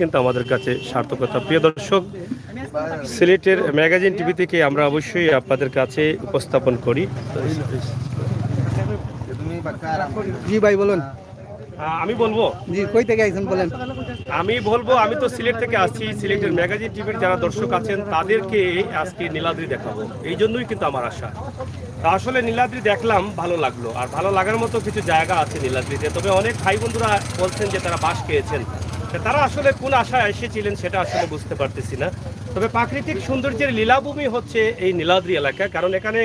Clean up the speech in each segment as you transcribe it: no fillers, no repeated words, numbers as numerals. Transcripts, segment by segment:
কিন্তু আমাদের কাছে সার্থকতা। প্রিয় দর্শক, সিলেটের ম্যাগাজিন টিভি থেকে আমরা অবশ্যই আপনাদের কাছে উপস্থাপন করি। জি ভাই বলুন। আমি বলবো জি কই থেকে আইছেন বলেন। আমি তো সিলেট থেকে আসছি। সিলেটের ম্যাগাজিন টিভির যারা দর্শক আছেন তাদেরকে আজকে নীলাদ্রি দেখাবো, এই জন্যই কিন্তু আমার আশা। তা আসলে নীলাদ্রি দেখলাম, ভালো লাগলো। আর ভালো লাগার মতো কিছু জায়গা আছে নীলাদ্রিতে। তবে অনেক ভাই বন্ধুরা বলছেন যে তারা বাস খেয়েছেন, তারা আসলে কোন আশায় এসেছিলেন সেটা আসলে বুঝতে পারতেছি না। তবে প্রাকৃতিক সৌন্দর্যের লীলাভূমি হচ্ছে এই নীলাদ্রি এলাকা, কারণ এখানে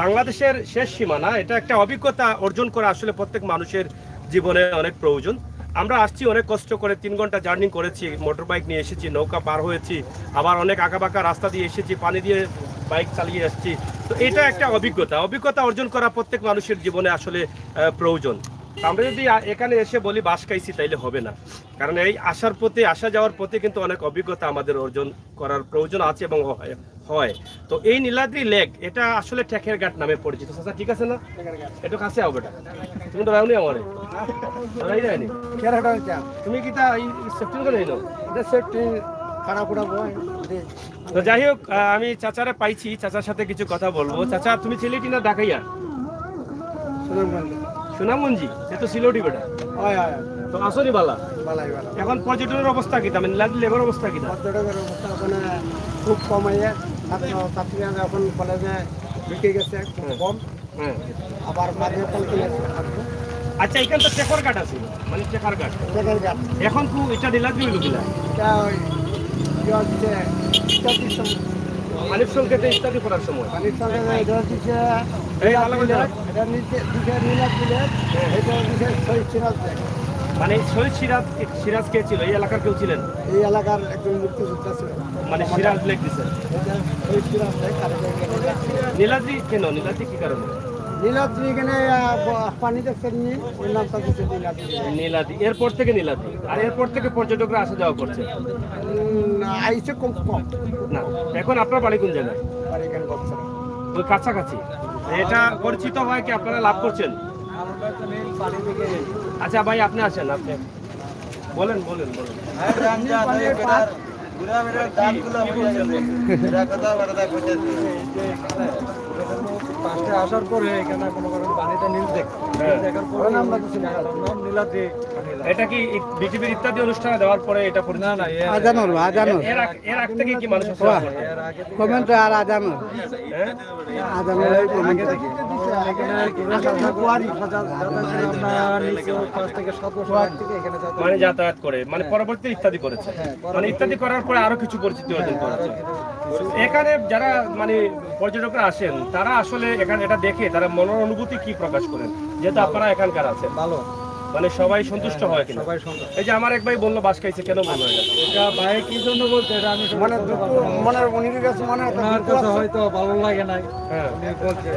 বাংলাদেশের শেষ সীমানা। এটা একটা অভিজ্ঞতা অর্জন করা আসলে প্রত্যেক মানুষের জীবনে অনেক প্রয়োজন। আমরা আসছি অনেক কষ্ট করে, 3 ঘন্টা জার্নি করেছি, মোটর বাইক নিয়ে এসেছি, নৌকা পার হয়েছি, আবার অনেক আঁকাবাঁকা রাস্তা দিয়ে এসেছি, পানি দিয়ে বাইক চালিয়ে আসছি। তো এটা একটা অভিজ্ঞতা অর্জন করা প্রত্যেক মানুষের জীবনে আসলে প্রয়োজন। আমরা যদি এখানে এসে বলি বাস খাইছি তাইলে হবে না, কারণ এই আসা যাওয়ার পথে কিন্তু অনেক অভিজ্ঞতা আমাদের অর্জন করার প্রয়োজন আছে এবং হয়। তো এই নীলাদ্রি লেক এটা আসলে টেকের ঘাট নামে পরিচিত। আচ্ছা ঠিক আছে না, এটা কাছে হবে। তুমি তো রাউনি আমার তুমি কি তা সেফটি করে নিল? এটা সেফটি খারাপ তো যাই হোক, আমি চাচারে পাইছি, চাচার সাথে কিছু কথা বলবো। চাচা তুমি সিলেটি না ঢাকাইয়া? সুনামগঞ্জি, সে তো সিলেটি বেটা। তো আসনি বালা এখন পর্যটনের অবস্থা কি? মানে নীলাদ্রি লেকের অবস্থা কি? পর্যটকের অবস্থা ওখানে খুব কম হয়ে ছাত্রছাত্রীরা এখন কলেজে ঢুকে গেছে খুব কম। আবার মাঝে আচ্ছা, এখানে তো টেকর ঘাট আছে, মানে টেকার ঘাট এখন খুব এটা নীলাদ্রি হইল কিনা? এটা হচ্ছে মানিক সংকেতে ইত্যাদি করার সময় পানির সঙ্গে এটা হচ্ছে এটা নিচে দিকে নীলাদ্রি লেক, এটা হচ্ছে শহীদ সিরাজ লেক। মানে শহীদ সিরাজ কে ছিল? এই এলাকার কেউ ছিলেন? এই এলাকার একজন মুক্তিযোদ্ধা ছিল, মানে সিরাজ লেক দিচ্ছেন। শহীদ সিরাজ লেক। নীলাদ্রি কেন? নীলাদ্রি কি কারণে? নীলাদ্রি এখানে পানি দেখছেন নি, ওই নামটা দিচ্ছে নীলাদ্রি। এরপর থেকে নীলাদ্রি, আর এরপর থেকে পর্যটকরা আসা যাওয়া করছে। আইসে কম কম না, এখন আপনার বাড়ি কোন জায়গায়? বাড়ি এখানে বলছে ওই কাছাকাছি। এটা পরিচিত হয় কি আপনারা লাভ করছেন? আচ্ছা ভাই, আপনি আছেন, আপনি বলেন। পাঁচটা আসার পরে এখানে কোনো পানিটা নীল দেখার পরে আমরা কিছু নীলাদ্রি। এটা কি বিটিভির ইত্যাদি অনুষ্ঠানে দেওয়ার পরে এটা না আজানোর এর আগ থেকে কি মানুষ কমেন্ট আর আজানোর মানে যাতায়াত করে, মানে পরবর্তী ইত্যাদি করেছে, মানে ইত্যাদি করার পরে আরো কিছু পরিচিতি অর্জন করেছে। এখানে যারা মানে পর্যটকরা আসেন তারা আসলে এখানে এটা দেখে তারা মনের অনুভূতি কি প্রকাশ করেন, যেহেতু আপনারা এখানকার আছেন? ভালো, মানে সবাই সন্তুষ্ট হয় কিনা? এই যে আমার এক ভাই বললো বাস খাইছে, কেন বললো এটা ভাই কি জন্য বলছে? এটা আমি মনের উনির কাছে মনে হয়তো ভালো লাগে নাই। হ্যাঁ, বলছে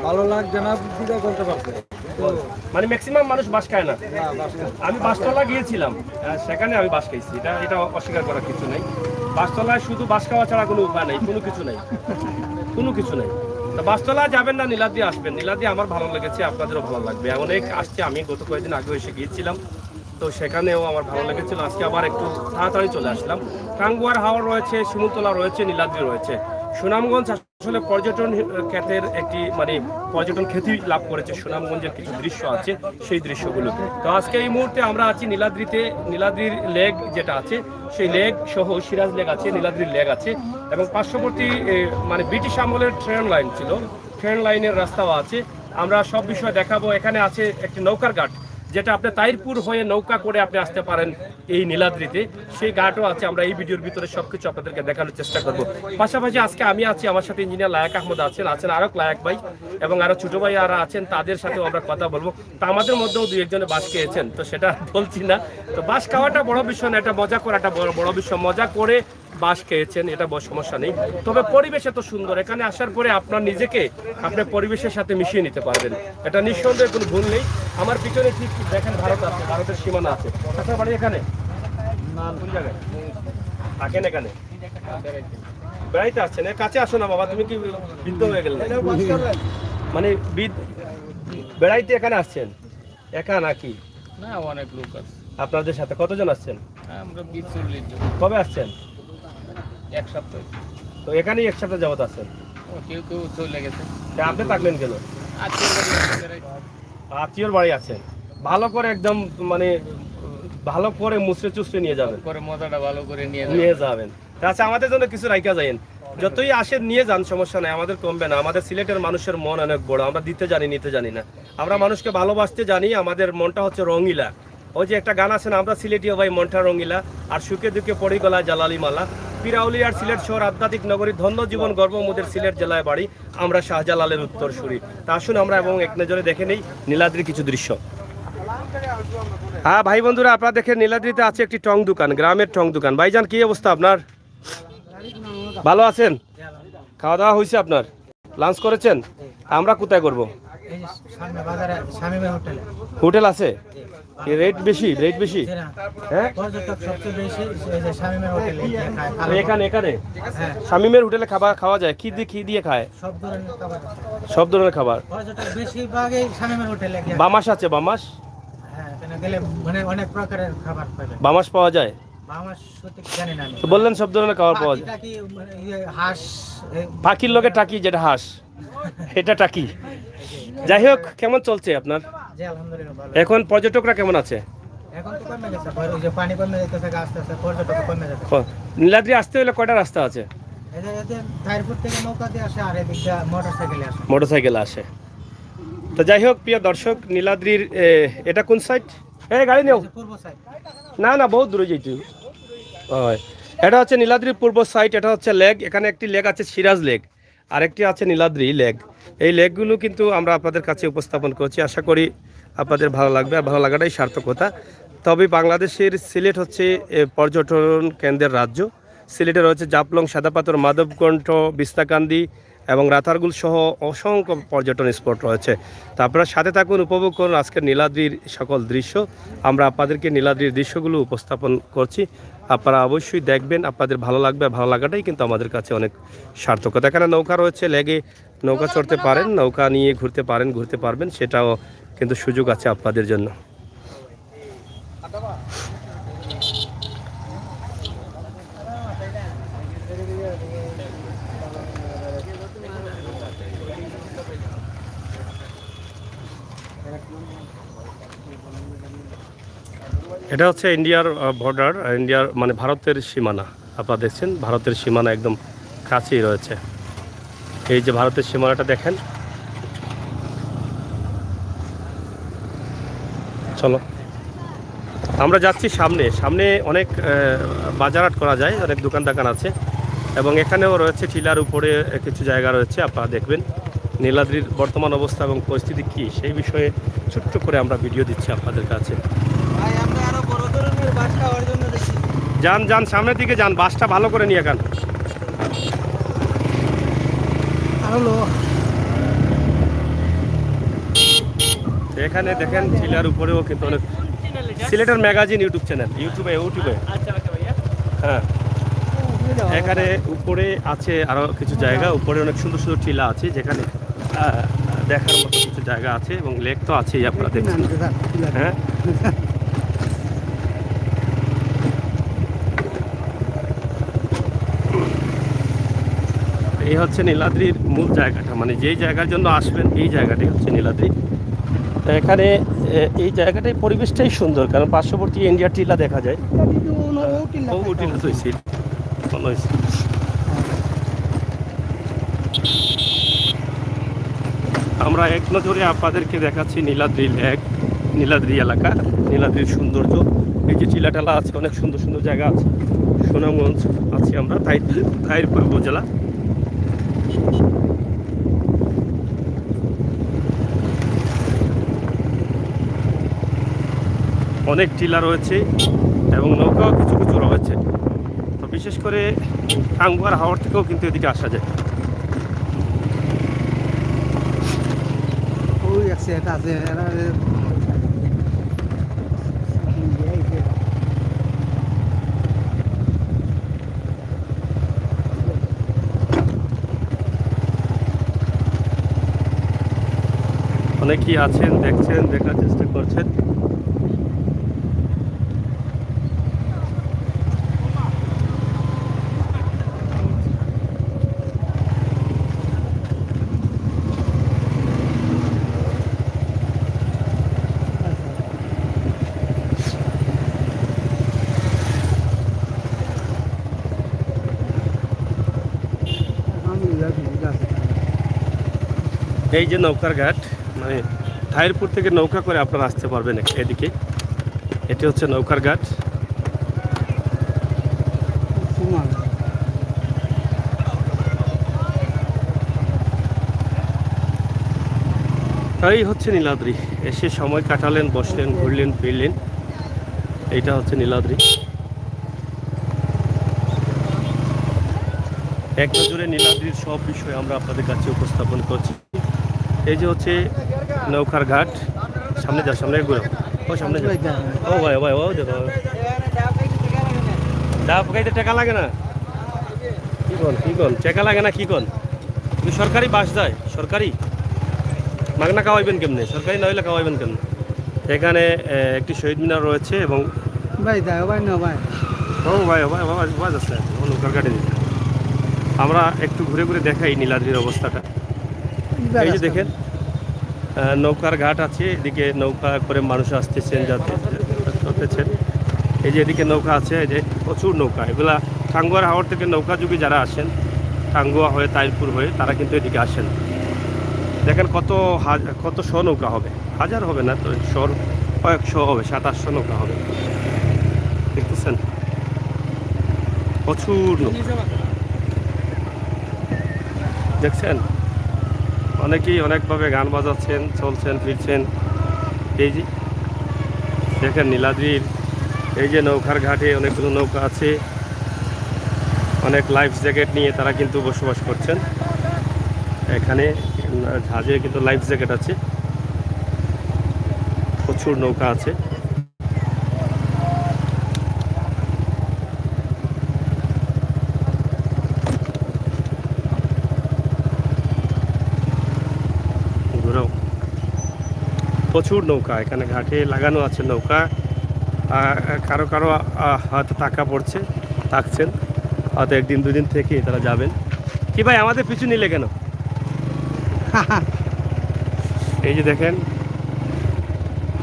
ভালো লাগছে না, দিদা বলতে পারছে। মানে ম্যাক্সিমাম মানুষ বাস খায় না। আমি বাসতলা গিয়েছিলাম, সেখানে আমি বাস খাইছি, এটা অস্বীকার করার কিছু নেই। বাসতলায় শুধু বাস খাওয়া ছাড়া কোনো উপায় নেই, কোনো কিছু নেই। বাসতলা যাবেন না, নীলাদ্রি আসবেন। নীলাদ্রি আমার ভালো লেগেছে, আপনাদেরও ভালো লাগবে। অনেক আসছে, আমি গত কয়েকদিন আগে এসে গিয়েছিলাম, তো সেখানেও আমার ভালো লেগেছিল। আজকে আবার একটু তাড়াতাড়ি চলে আসলাম। টাঙ্গুয়ার হাওর রয়েছে, শিমুলতলা রয়েছে, নীলাদ্রি রয়েছে। সুনামগঞ্জ আসলে পর্যটন ক্ষেত্রের একটি মানে পর্যটন খ্যাতি লাভ করেছে। সুনামগঞ্জের কিছু দৃশ্য আছে, সেই দৃশ্যগুলো। তো আজকে এই মুহূর্তে আমরা আছি নীলাদ্রিতে। নীলাদ্রির লেক যেটা আছে, সেই লেক সহ সিরাজ লেক আছে, নীলাদ্রির লেক আছে, এবং পার্শ্ববর্তী মানে ব্রিটিশ আমলের ট্রেন লাইন ছিল, ট্রেন লাইনের রাস্তাও আছে। আমরা সব বিষয় দেখাবো। এখানে আছে একটি নৌকার ঘাট, যেটা আপনি তাইরপুর হয়ে নৌকা করে আপনি আসতে পারেন এই নীলাদ্রিতে, সেই ঘাটও আছে। আমরা এই ভিডিওর ভিতরে সবকিছু আপনাদেরকে দেখানোর চেষ্টা করব। পাশাপাশি আজকে আমি আছি, আমার সাথে ইঞ্জিনিয়ার লায়েক আহমদ আছেন আরো লায়েক ভাই এবং আরো ছোট ভাই আর আছেন, তাদের সাথেও আমরা কথা বলবো। তা আমাদের মধ্যেও দুই একজনে বাস খেয়েছেন, তো সেটা বলছি না। তো বাস খাওয়াটা বড় বিষয় না, এটা মজা করাটা বড় বিষয়। মজা করে বাস খেয়েছেন, এটা বড় সমস্যা নেই। তবে পরিবেশ এত সুন্দর, এখানে আসার পরে আপনার নিজেকে আপনার পরিবেশের সাথে মিশিয়ে নিতে পারবেন, এটা নিঃসন্দেহে কোনো ভুল নেই। আমার পিছনে ঠিক দেখেন ভারত আছে, ভারতের সীমানা আছে। আপনার বাড়ি এখানে? কোন জায়গায় থাকেন? এখানে বেড়াইতে আসছেন? কাছে আসো না বাবা, তুমি কি বৃদ্ধ হয়ে গেলে? মানে বেড়াইতে এখানে আসছেন একা নাকি? না, অনেক লোক আছে। আপনাদের সাথে কতজন আসছেন? আমরা 20-40 জন। কবে আসছেন? এক সপ্তাহ। তো এখানেই এক সপ্তাহ যাবত আছেন? কেউ কেউ চলে গেছে। তা আপনি থাকলেন কেন? আত্মীয়র বাড়ি আছেন, ভালো করে একদম মানে ভালো করে মুছড়ে চুষড়ে নিয়ে যাবেন, পরে মজাটা ভালো করে নিয়ে যাবেন। আচ্ছা, আমাদের জন্য কিছু রাইখা যাইন, যতই আসেন নিয়ে যান, সমস্যা নাই, আমাদের কমবে না। আমাদের সিলেটের মানুষের মন অনেক বড়, আমরা দিতে জানি, নিতে জানি না। আমরা মানুষকে ভালোবাসতে জানি, আমাদের মনটা হচ্ছে রঙিলা। ওই যে একটা গান আছে না, আমরা সিলেটিও ভাই মনটা রঙিলা, আর সুখে দুঃখে পড়ি গলায় জালালি মালা। পিরাউলি আর সিলেট শহর আধ্যাত্মিক নগরী, ধন্য জীবন গর্ব মোদের সিলেট জেলায় বাড়ি, আমরা শাহজালালের উত্তর সুরি। তা আসুন আমরা এবং এক নজরে দেখে নেই নীলাদ্রির কিছু দৃশ্য। হ্যাঁ ভাই বন্ধুরা, আপনারা দেখেন নীলাদ্রিতে আছে একটি টং দোকান, গ্রামের টং দোকান। ভাইজান, কি অবস্থা আপনার? ভালো আছেন? খাওয়া দাওয়া হয়েছে আপনার? লাঞ্চ করেছেন? আমরা কোথায় করব? হোটেল আছে? রেট বেশি? রেট বেশি? হ্যাঁ, এখানে এখানে শামিমের হোটেলে খাবার খাওয়া যায়? কি দিয়ে খায়? সব ধরনের খাবার। বামাস আছে? বামাস বামাস পাওয়া যায়? তো বললেন সব ধরনের খাবার পাওয়া যায়। পাখির লোকের টাকি, যেটা হাঁস, এটা টাকি। যাই হোক, কেমন চলছে আপনার এখন? পর্যটকরা কেমন আছে? নীলাদ্রি আসতে হলে কয়টা রাস্তা আছে? মোটরসাইকেল আসে। তো যাই হোক, প্রিয় দর্শক, নীলাদ্রির এটা কোন সাইড? গাড়ি নেও না, না, বহুত দূরে যেতে। এটা হচ্ছে নীলাদ্রির পূর্ব সাইড, এটা হচ্ছে লেক। এখানে একটি লেক আছে সিরাজ লেক, আরেকটি আছে নীলাদ্রি লেক। এই লেকগুলো কিন্তু আমরা আপনাদের কাছে উপস্থাপন করছি, আশা করি আপনাদের ভালো লাগবে, আর ভালো লাগাটাই সার্থকতা। তবে বাংলাদেশের সিলেট হচ্ছে পর্যটন কেন্দ্রের রাজ্য। সিলেটে রয়েছে জাফলং, সাদাপাথর, মাধবকণ্ঠ, বিস্তাকান্দি এবং রাতারগুল সহ অসংখ্য পর্যটন স্পট রয়েছে। তা আপনারা সাথে থাকুন, উপভোগ করুন আজকের নীলাদ্রির সকল দৃশ্য। আমরা আপনাদেরকে নীলাদ্রির দৃশ্যগুলো উপস্থাপন করছি, আপনারা অবশ্যই দেখবেন, আপনাদের ভালো লাগবে। ভালো লাগাটাই কিন্তু আমাদের কাছে অনেক সার্থকতা। এখানে নৌকা রয়েছে, লেগে নৌকা চড়তে পারেন, নৌকা নিয়ে ঘুরতে পারবেন, সেটাও কিন্তু সুযোগ আছে আপনাদের জন্য। এটা হচ্ছে ইন্ডিয়ার বর্ডার, ইন্ডিয়ার মানে ভারতের সীমানা। আপনারা দেখছেন ভারতের সীমানা একদম কাছেই রয়েছে। এই যে ভারতের সীমানাটা দেখেন। চলো আমরা যাচ্ছি সামনে। সামনে অনেক বাজারহাট করা যায়, অনেক দোকান আছে, এবং এখানেও রয়েছে টিলার উপরে কিছু জায়গা রয়েছে। আপনারা দেখবেন নীলাদ্রির বর্তমান অবস্থা এবং পরিস্থিতি কী, সেই বিষয়ে ছোট্ট করে আমরা ভিডিও দিচ্ছি আপনাদের কাছে। যান যান, সামনের দিকে যান, বাসটা ভালো করে নিয়ে যান। এখানে দেখেন টিলার উপরেও কিন্তু অনেক সিলেটের ম্যাগাজিন ইউটিউব চ্যানেল, ইউটিউবে হ্যাঁ, এখানে উপরে আছে আরো কিছু জায়গা, উপরে অনেক সুন্দর সুন্দর টিলা আছে, যেখানে দেখার মতো কিছু জায়গা আছে, এবং লেক তো আছেই, আপনারা দেখছেন। হ্যাঁ, এই হচ্ছে নীলাদ্রির মূল জায়গাটা, মানে যেই জায়গার জন্য আসবেন এই জায়গাটাই হচ্ছে নীলাদ্রি। এখানে এই জায়গাটাই পরিবেশটাই সুন্দর, কারণ পার্শ্ববর্তী ইন্ডিয়ার টিলা দেখা যায়। আমরা এক নজরে আপনাদেরকে দেখাচ্ছি নীলাদ্রি লেক, নীলাদ্রি এলাকা, নীলাদ্রির সৌন্দর্য। এই যে টিলাটালা আছে, অনেক সুন্দর সুন্দর জায়গা আছে। সুনামগঞ্জ আছি আমরা, তাহিরপুর উপজেলা। অনেক টিলা রয়েছে এবং নৌকাও কিছু কিছু রয়েছে। তো বিশেষ করে টাঙ্গুয়ার হাওড় থেকেও কিন্তু এদিকে আসা যায়। অনেকেই আছেন, দেখছেন, দেখার চেষ্টা করছেন। এই যে নৌকার ঘাট, মানে থাইরপুর থেকে নৌকা করে আপনারা আসতে পারবেন এদিকে। এটি হচ্ছে নৌকার ঘাট। এই হচ্ছে নীলাদ্রি। এসে সময় কাটালেন, বসলেন, ঘুরলেন, ফিরলেন। এইটা হচ্ছে নীলাদ্রি। এক নজরে নীলাদ্রির সব বিষয় আমরা আপনাদের কাছে উপস্থাপন করছি। এই যে হচ্ছে নৌকার ঘাট। সামনে যা, সামনে ঘুরো, ও সামনে যা। ও ভাই, ও ভাই, ও দেখো, ডাব খাইতে টাকা লাগে না? কি কন টাকা লাগে না? কি কন? সরকারি বাস যায়, সরকারি মাগনা খাওয়াইবেন কেমনে? সরকারি না হইলে খাওয়াইবেন কেমনে? এখানে একটি শহীদ মিনার রয়েছে এবং ভাই দাও ভাই না ভাই। ও ভাই, ও ভাই, বাস আছে নৌকার ঘাটে দিতে। আমরা একটু ঘুরে ঘুরে দেখাই নীলাদ্রির অবস্থাটা। এই যে দেখেন নৌকার ঘাট আছে, এদিকে নৌকা করে মানুষ আসতেছেন, যাতে করতেছেন। এই যে এদিকে নৌকা আছে, এই যে প্রচুর নৌকা। এগুলা টাঙ্গুয়ার হাওর থেকে নৌকা যুগে যারা আসেন, টাঙ্গুয়া হয়ে তাইরপুর হয়ে, তারা কিন্তু এদিকে আসেন। দেখেন কত শ নৌকা হবে, হাজার হবে না তো, কয়েকশো হবে, 700-800 নৌকা হবে। দেখতেছেন প্রচুর নৌকা দেখছেন। অনেকেই অনেকভাবে গান বাজাচ্ছেন, চলছেন, ফিরছেন। এই যে দেখেন নীলাদ্রির এই যে নৌকার ঘাটে অনেকগুলো নৌকা আছে, অনেক লাইফ জ্যাকেট নিয়ে তারা কিন্তু বসবাস করছেন। এখানে জাহাজে কিন্তু লাইফ জ্যাকেট আছে, প্রচুর নৌকা আছে। প্রচুর নৌকা এখানে ঘাটে লাগানো আছে। নৌকা কারো কারো হয়তো টাকা পড়ছে, থাকছেন, হয়তো 1-2 দিন থেকে তারা যাবেন। কি ভাই আমাদের পিছু নিলে কেন? এই যে দেখেন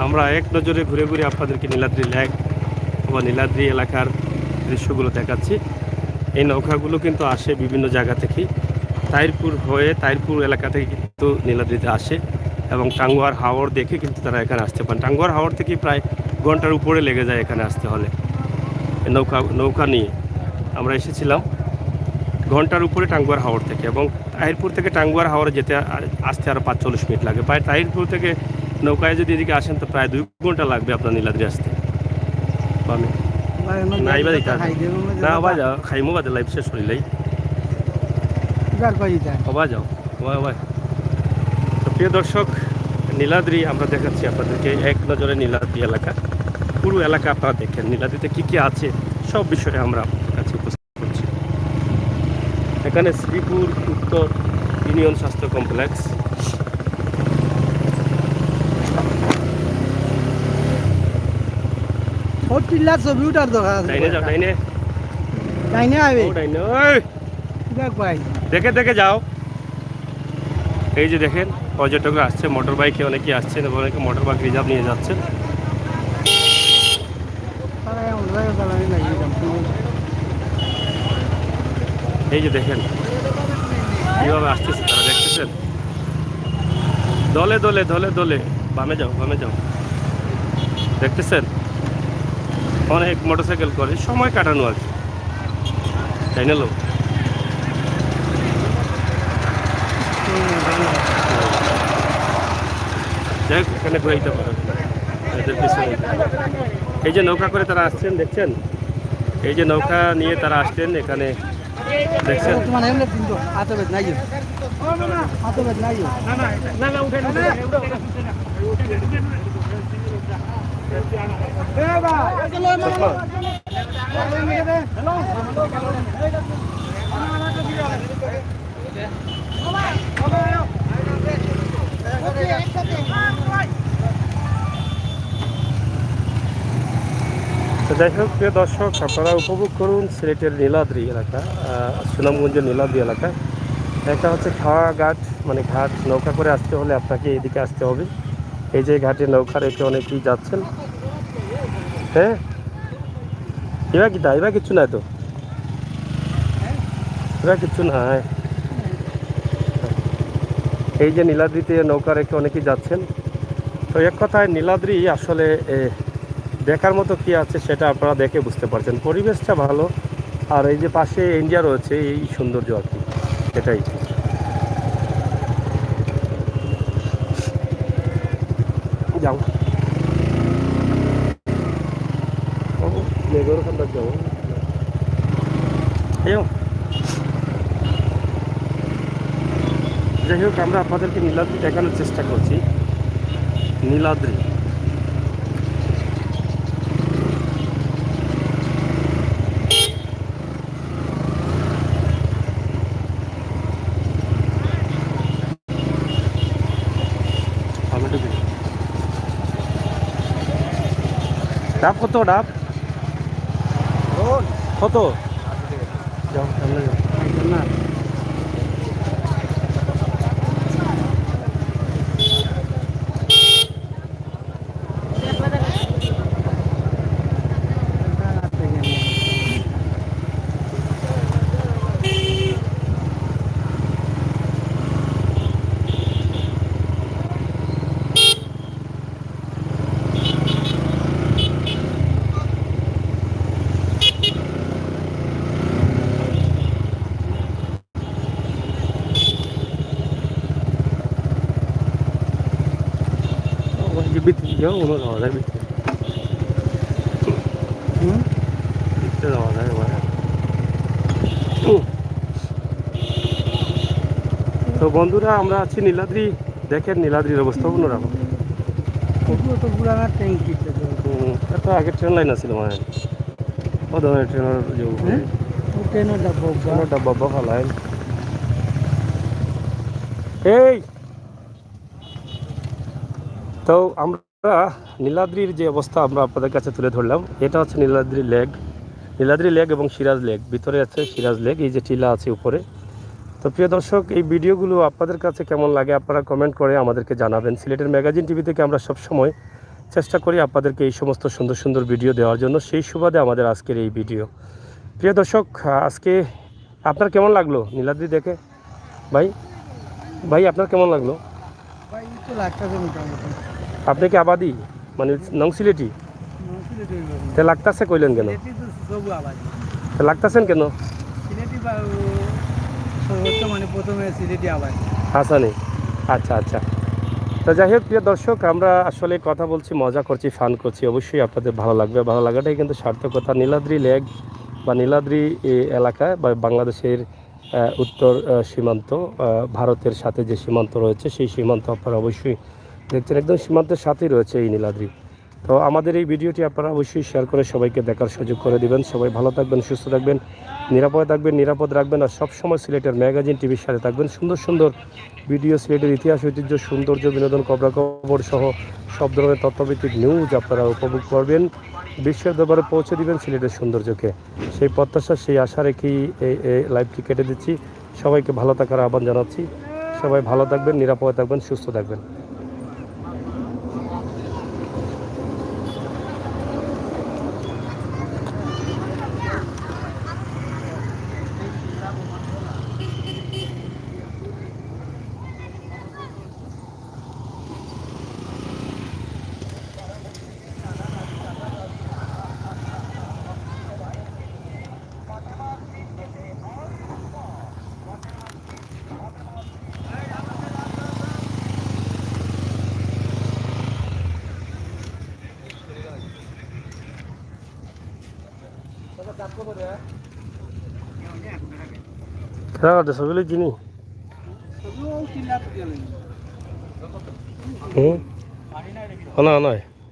আমরা এক নজরে ঘুরে ঘুরে আপনাদেরকে নীলাদ্রি লেক বা নীলাদ্রি এলাকার দৃশ্যগুলো দেখাচ্ছি। এই নৌকাগুলো কিন্তু আসে বিভিন্ন জায়গা থেকে, তাইরপুর হয়ে, তাইরপুর এলাকা থেকে কিন্তু নীলাদ্রিতে আসে এবং টাঙ্গুয়ার হাওর দেখে কিন্তু তারা এখানে আসতে পারেন। টাঙ্গুয়ার হাওর থেকে প্রায় ঘন্টার উপরে লেগে যায় এখানে আসতে হলে। নৌকা নিয়ে আমরা এসেছিলাম ঘন্টার উপরে টাঙ্গুয়ার হাওর থেকে, এবং তাহিরপুর থেকে টাঙ্গুয়ার হাওরে আসতে আরও 5-40 মিনিট লাগে। প্রায় তাহিরপুর থেকে নৌকায় যদি এদিকে আসেন তো প্রায় 2 ঘন্টা লাগবে আপনার নীলাদ্রি আসতে। না ভাই যাও, খাইমো বাদে লাইফ শেষ করিলাই যাও ভাই। তো প্রিয় দর্শক, নীলাদ্রি আমরা দেখাচ্ছি আপনাদেরকে এক নজরে। নীলাদ্রি এলাকা, পুরো এলাকা আপনারা দেখেন। নীলাদ্রিতে কী কী আছে সব বিষয়ে আমরা আপনাদের কাছে উপস্থিত করছি। এখানে শ্রীপুর উত্তর ইউনিয়ন স্বাস্থ্য কমপ্লেক্স। দেখে দেখে যাও। এই যে দেখেন পর্যটকরা আসছে, মোটর বাইকে অনেকে আসছেন এবং অনেকে মোটর বাইক রিজার্ভ নিয়ে যাচ্ছেন। এই যে দেখেন কীভাবে আসতেছে তারা, দেখতেছেন দলে দলে দলে দলে। বামে যাও, বামে যাও, দেখতেছেন অনেক মোটরসাইকেল করে সময় কাটানো আর কি, তাই না? লোক যাই হোক, এখানে ঘুরাইতে পারে এদের পিছনে। এই যে নৌকা করে তারা আসছেন দেখছেন, এই যে নৌকা নিয়ে তারা আসছেন এখানে দেখছেন। তো যাই হোক প্রিয় দর্শক, আপনারা উপভোগ করুন সিলেটের নীলাদ্রি এলাকা, সুনামগঞ্জের নীলাদ্রি এলাকা। একটা হচ্ছে খাওয়া ঘাট, মানে ঘাট নৌকা করে আসতে হলে আপনাকে এদিকে আসতে হবে। এই যে ঘাটে নৌকা রেখে অনেকেই যাচ্ছেন। হ্যাঁ এবার কি এবার কিচ্ছু নাই তো, এবার কিচ্ছু নাই। এই যে নীলাদ্রিতে নৌকা রেখে অনেকেই যাচ্ছেন। তো এক কথায় নীলাদ্রি আসলে দেখার মতো কি আছে সেটা আপনারা দেখে বুঝতে পারছেন। পরিবেশটা ভালো, আর এই যে পাশে ইন্ডিয়া রয়েছে, এই সৌন্দর্য আর কি, এটাই। যাও যাও, যাই হোক, আমরা আপনাদেরকে নীলাদ্রি দেখানোর চেষ্টা করছি। নীলাদ্রি ডাব কত? ডাব কত? যাও সামনে যাও। না বিক্রি যাও, কোনো যাওয়া যায় বিক্রি, বিক্রি যাওয়া যায় এবারে। তো বন্ধুরা, আমরা আছি নীলাদ্রি। দেখেন নীলাদ্রির অবস্থা অন্যরকম। একটা আগে ট্রেন লাইন আছিল মানে, ও ধরনের ট্রেনের ডাব্বা ফালাইন। এই তো আমরা নীলাদ্রির যে অবস্থা আমরা আপনাদের কাছে তুলে ধরলাম, এটা হচ্ছে নীলাদ্রি লেক এবং সিরাজ লেক। ভিতরে আছে সিরাজ লেক, এই যে টিলা আছে উপরে। তো প্রিয় দর্শক, এই ভিডিওগুলো আপনাদের কাছে কেমন লাগে আপনারা কমেন্ট করে আমাদেরকে জানাবেন। সিলেটের ম্যাগাজিন টিভি থেকে আমরা সবসময় চেষ্টা করি আপনাদেরকে এই সমস্ত সুন্দর সুন্দর ভিডিও দেওয়ার জন্য। সেই সুবাদে আমাদের আজকের এই ভিডিও। প্রিয় দর্শক, আজকে আপনার কেমন লাগলো নীলাদ্রি দেখে? ভাই আপনার কেমন লাগলো? আপনি কি আবাদি, মানে নং সিলেটি? তে লাগতাছে কইলেন কেন? লাগতাছেন কেন? হাসানি, আচ্ছা আচ্ছা। তো যাই হোক প্রিয় দর্শক, আমরা আসলে কথা বলছি, মজা করছি, ফান করছি, অবশ্যই আপনাদের ভালো লাগবে। ভালো লাগাটাই কিন্তু সার্থকতা। নীলাদ্রি লেক বা নীলাদ্রি এলাকায় বা বাংলাদেশের উত্তর সীমান্ত, ভারতের সাথে যে সীমান্ত রয়েছে সেই সীমান্ত আপনারা অবশ্যই দেখছেন, একদম সীমান্তের সাথেই রয়েছে এই নীলাদ্রি। তো আমাদের এই ভিডিওটি আপনারা অবশ্যই শেয়ার করে সবাইকে দেখার সুযোগ করে দিবেন। সবাই ভালো থাকবেন, সুস্থ থাকবেন, নিরাপদে থাকবেন, নিরাপদ রাখবেন, আর সবসময় সিলেটের ম্যাগাজিন টিভির সাথে থাকবেন। সুন্দর সুন্দর ভিডিও, সিলেটের ইতিহাস, ঐতিহ্য, সৌন্দর্য, বিনোদন, খবরাখবর সহ সব ধরনের তথ্যভিত্তিক নিউজ আপনারা উপভোগ করবেন। বিশ্বের দরবারে পৌঁছে দিবেন সিলেটের সৌন্দর্যকে। সেই প্রত্যাশা, সেই আশা রেখেই এই লাইভটি কেটে দিচ্ছি। সবাইকে ভালো থাকার আহ্বান জানাচ্ছি। সবাই ভালো থাকবেন, নিরাপদে থাকবেন, সুস্থ থাকবেন। খেলা করতে সবগুলো চিনি। না নয়